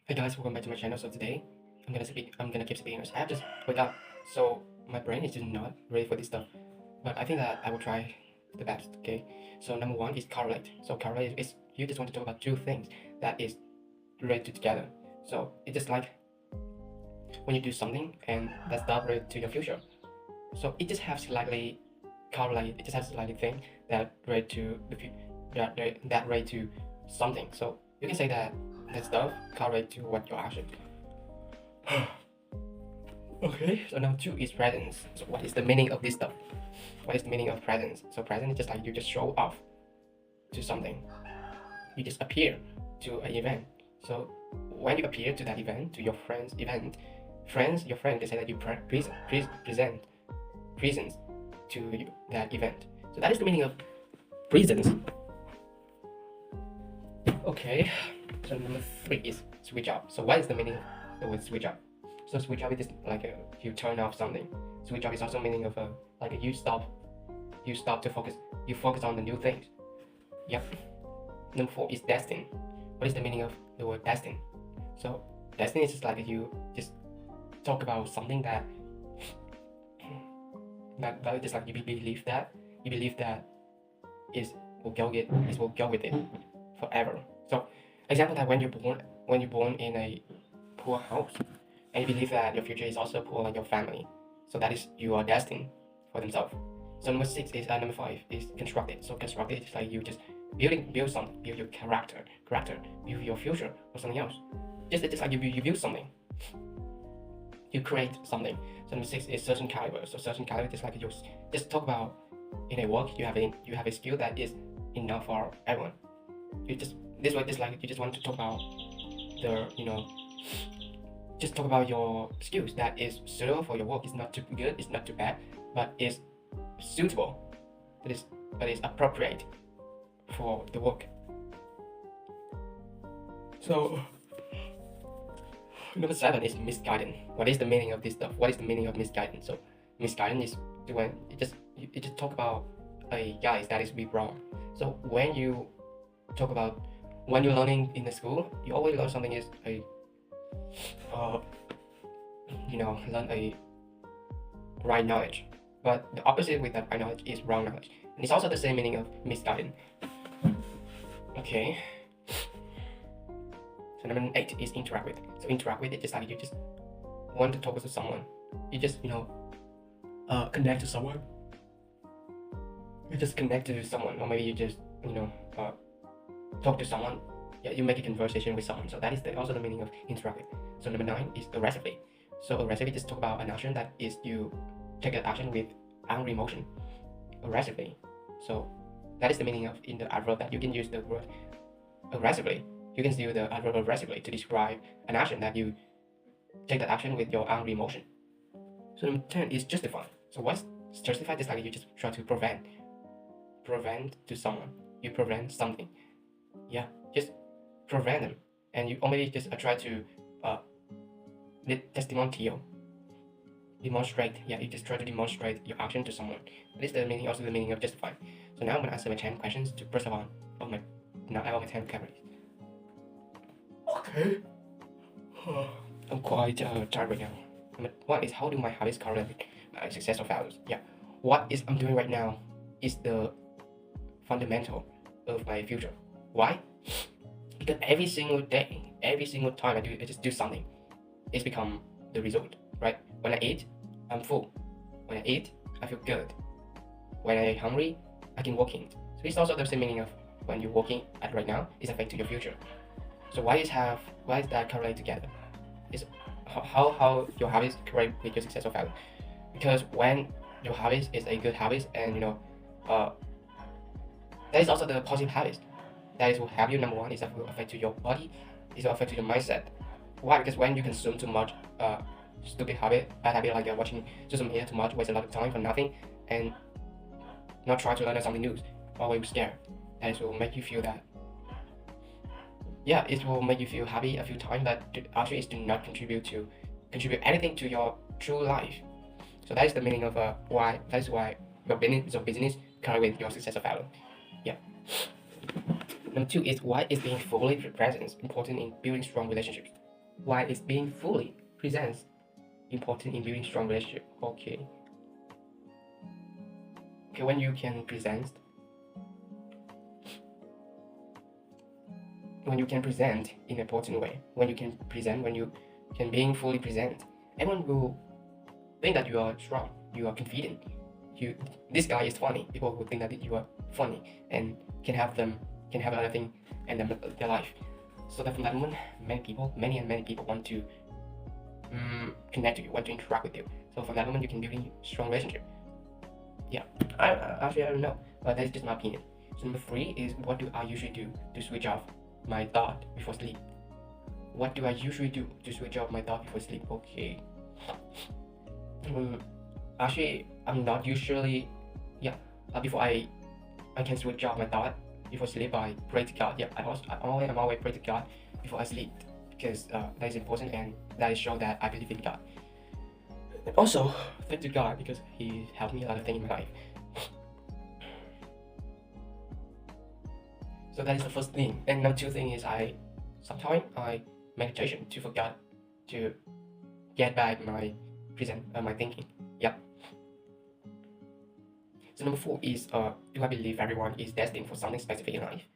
Hey guys, welcome back to my channel. So today I'm gonna keep speaking. I have just wake up, so my brain is just not ready for this stuff. But I think that I will try the best. Okay. So number one is correlate. So correlate is you just want to talk about two things that is related together. So it's just like when you do something and that's not related to your future. So it just has slightly correlate. It just has slightly thing that relate to the that relate to something. So you can say that stuff correlate to what your action. Okay, so number two is presence. So what is the meaning of this stuff? What is the meaning of presence? So presence is just like you just show off to something. You just appear to an event. So when you appear to that event, to your friend's event, your friend can say that you present presence to that event. So that is the meaning of presence. Okay, so number three is switch up. So what is the meaning of the word switch up? So switch up is like you turn off something. Switch up is also meaning of you stop to focus. You focus on the new things. Yep. Number four is destined. What is the meaning of the word destined? So destined is just like you just talk about something that just like you believe that will go with it forever. So example that when you're born in a poor house and you believe that your future is also poor like your family, so that is you are destined for themselves. So number five is constructed. So constructed is like you just build something, build your character, build your future or something else. It's just like you build something, you create something. So number six is certain caliber. So certain caliber is like you just talk about in a work you have a skill that is enough for everyone. You just like you just want to talk about just talk about your skills that is suitable for your work. It's not too good, it's not too bad, but it's suitable. That is appropriate for the work. So number seven is misguidance. What is the meaning of this stuff? What is the meaning of misguidance? So misguidance is when it just talk about a guy that is be wrong. So when you talk about when you're learning in the school, you always learn something is learn a right knowledge. But the opposite with that right knowledge is wrong knowledge. And it's also the same meaning of misguidance. Okay. So number eight is interact with. So interact with it just like you just want to talk to someone. You just connect to someone. You just connect to someone, or maybe you just talk to someone. Yeah, you make a conversation with someone. So that is also the meaning of interact with. So number nine is aggressively. So aggressively just talk about an action that is you take an action with angry emotion. Aggressively. So that is the meaning of in the adverb that you can use the word aggressively. You can use the adverb aggressively to describe an action that you take that action with your angry emotion. So number 10 is justify. So what's justify? Just like you just try to prevent to someone. You prevent something. Yeah, just prevent them. And you only just try to demonstrate. Yeah, you just try to demonstrate your action to someone. That is the meaning, also the meaning of justify. So now I'm gonna answer my 10 questions to press on of my 10 categories. Okay. I'm quite tired right now. One is how do my habits correlate with my success or failures? Yeah. What is I'm doing right now is the fundamental of my future. Why? Because every single day, every single time I just do something, it's become the result, right? When I eat, I'm full. When I eat, I feel good. When I'm hungry, I can walk in. So it's also the same meaning of when you're working at right now, it's affecting your future. So why is that correlate together? Is how your habits correlate with your success or failure? Because when your habits is a good habit, and that is also the positive habits. That is will help you. Number one is that will affect to your body. It will affect to your mindset. Why? Because when you consume too much stupid habit, bad habit like watching social media too much, waste a lot of time for nothing, and not try to learn something new, always scared. That will make you feel that. Yeah, it will make you feel happy a few times, but actually it do not contribute anything to your true life. So that is the meaning of why. That is why your business correlate with your success or failure. Yeah. Number two is why is being fully present important in building strong relationships. Why is being fully present important in building strong relationship? Okay, when you can present, in an important way, when you can being fully present, everyone will think that you are strong, you are confident, this guy is funny. People will think that you are funny and can have other thing in their life. So that from that moment, many people want to connect to you, want to interact with you. So from that moment, you can build a strong relationship. Yeah, I don't know, but that's just my opinion. So number 3 is, what do I usually do to switch off my thought before sleep? What do I usually do to switch off my thought before sleep? Okay. Actually, I'm not usually, before I can switch off my thought before sleep, I pray to God. Yeah, I'm always pray to God before I sleep, because that is important, and that is show that I believe in God. And also, thank to God, because He helped me a lot of things in my life. So that is the first thing. And number 2 thing is, sometimes I meditation to forget to get back my my thinking. Yep. So number 4 is, do I believe everyone is destined for something specific in life?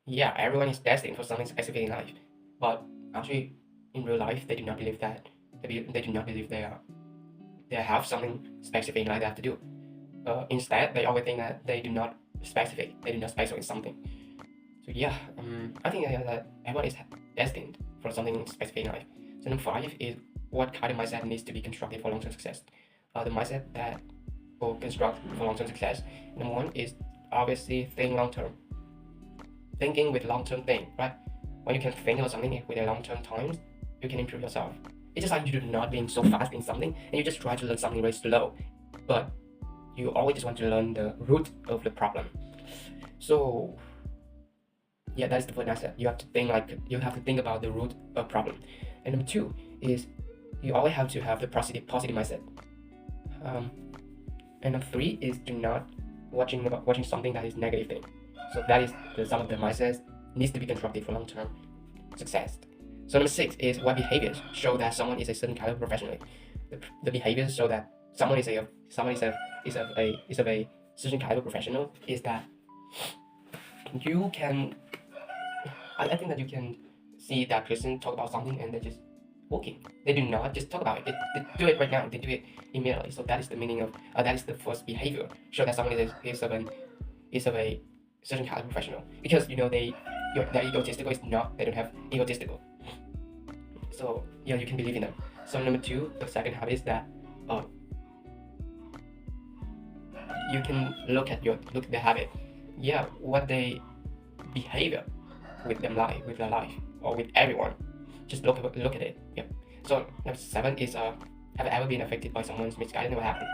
Yeah, everyone is destined for something specific in life, but actually in real life they do not believe that. They do not believe they have something specific like that to do. Instead, they always think that they do not specify in something. So yeah, I think that everyone is destined for something specific in life. So number 5 is, what kind of mindset needs to be constructed for long-term success? The mindset that will construct for long-term success. Number 1 is obviously think long-term. Thinking with long-term thing, right? When you can think of something with a long-term times, you can improve yourself. It's just like you do not being so fast in something, and you just try to learn something very slow, but you always just want to learn the root of the problem. So yeah, that's the first mindset. You have to think about the root of problem. And number 2 is, you always have to have the positive mindset. And number 3 is, do not watching something that is negative thing. So that is some of the mindsets needs to be constructed for long-term success. So number 6 is, what behaviors show that someone is a certain kind of professional? The behaviors show that someone is of a certain kind of professional is that you can. I think that you can see that person talk about something and they're just walking. They do not just talk about it. They do it right now. They do it immediately. So that is the meaning of that is the first behavior. Show that someone is of a certain kind of professional, because they're egotistical is not. They don't have egotistical. So yeah, you can believe in them. So number 2, the second habit is that you can look at their habit. Yeah, what they behavior with their life or with everyone. Just look at it. Yep. So number 7 is, have I ever been affected by someone's misguidance? What happened?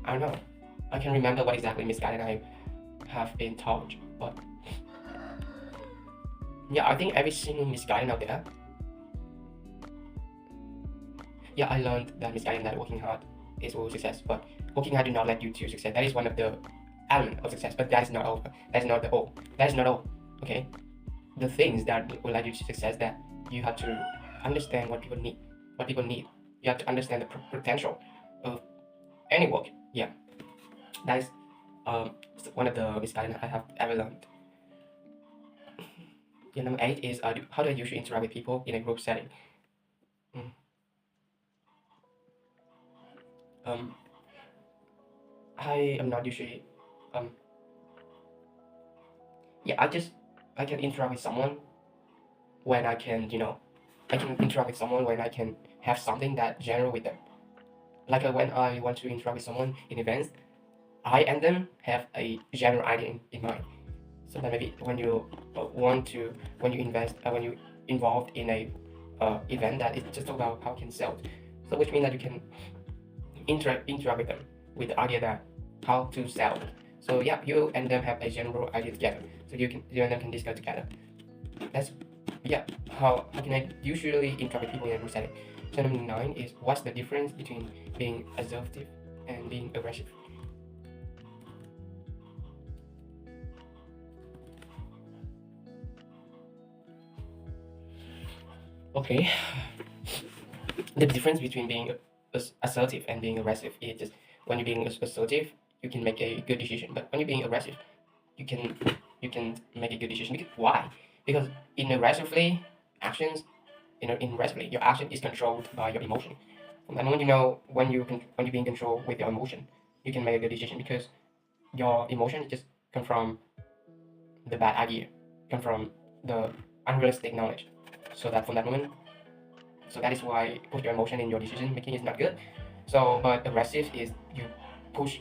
I don't know. I can remember what exactly misguidance I have been taught, but yeah, I think every single misguidance out there. Yeah, I learned that misguidance that working hard is all success, but working hard do not lead you to success. That is one of the elements of success, but that is not all. That is not the all. That is not all. Okay, the things that will lead you to success, that you have to understand what people need. You have to understand the potential of any work. Yeah, that is one of the misguidance I have ever learned. Yeah, number 8 is, how do I usually interact with people in a group setting? I am not usually yeah, I can interact with someone when I can interact with someone when I can have something that general with them. Like when I want to interact with someone in events, I and them have a general idea in mind. So that maybe when you involved in a event that it's just about how can sell, so which means that you can interact with them with the idea that how to sell. So yeah, you and them have a general idea together, so you and them can discuss together. That's how can I usually interact with people in a group setting. So number 9 is, what's the difference between being assertive and being aggressive? Okay. The difference between being assertive and being aggressive is just when you're being assertive, you can make a good decision. But when you're being aggressive, you can you can make a good decision. Because, why? Because in aggressively actions, in aggressively, your action is controlled by your emotion. From that moment, when you're being controlled with your emotion, you can make a good decision because your emotion just come from the bad idea, come from the unrealistic knowledge. So that from that moment, so that is why put your emotion in your decision making is not good. So, but aggressive is you push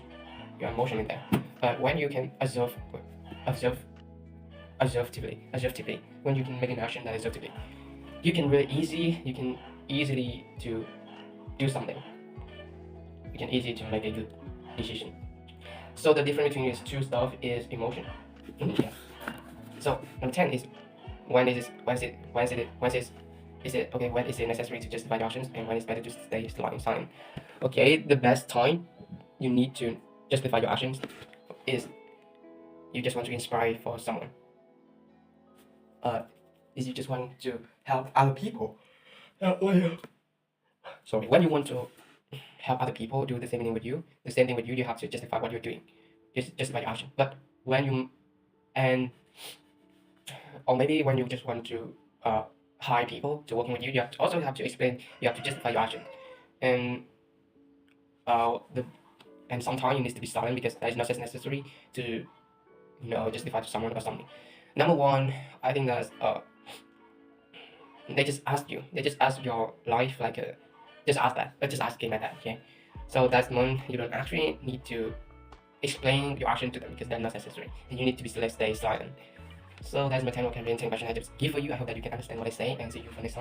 your emotion in there. But when you can observe, assertively, when you can make an action that is assertively, you can easily to do something. You can easily to make a good decision. So the difference between these two stuff is emotion. Yeah. So number 10 is when is it okay, when is it necessary to justify your actions, and when it's better to stay silent. Okay, the best time you need to justify your actions is you just want to inspire for someone. Is you just want to help other people. Sorry, when you want to help other people do the same thing with you, you have to justify what you're doing. Just justify your action. But when you and or maybe when you just want to hire people to working with you, you also have to explain. You have to justify your action, and the and sometimes you need to be silent because that is not just necessary to justify to someone or something. Number one, I think that they just ask your life like just ask that, just asking like that. Okay, so that's one you don't actually need to explain your action to them because they're not necessary, and you need to stay silent. So that's my 10 vocabulary and 10 question I just give for you. I hope that you can understand what I say, and see you for next time.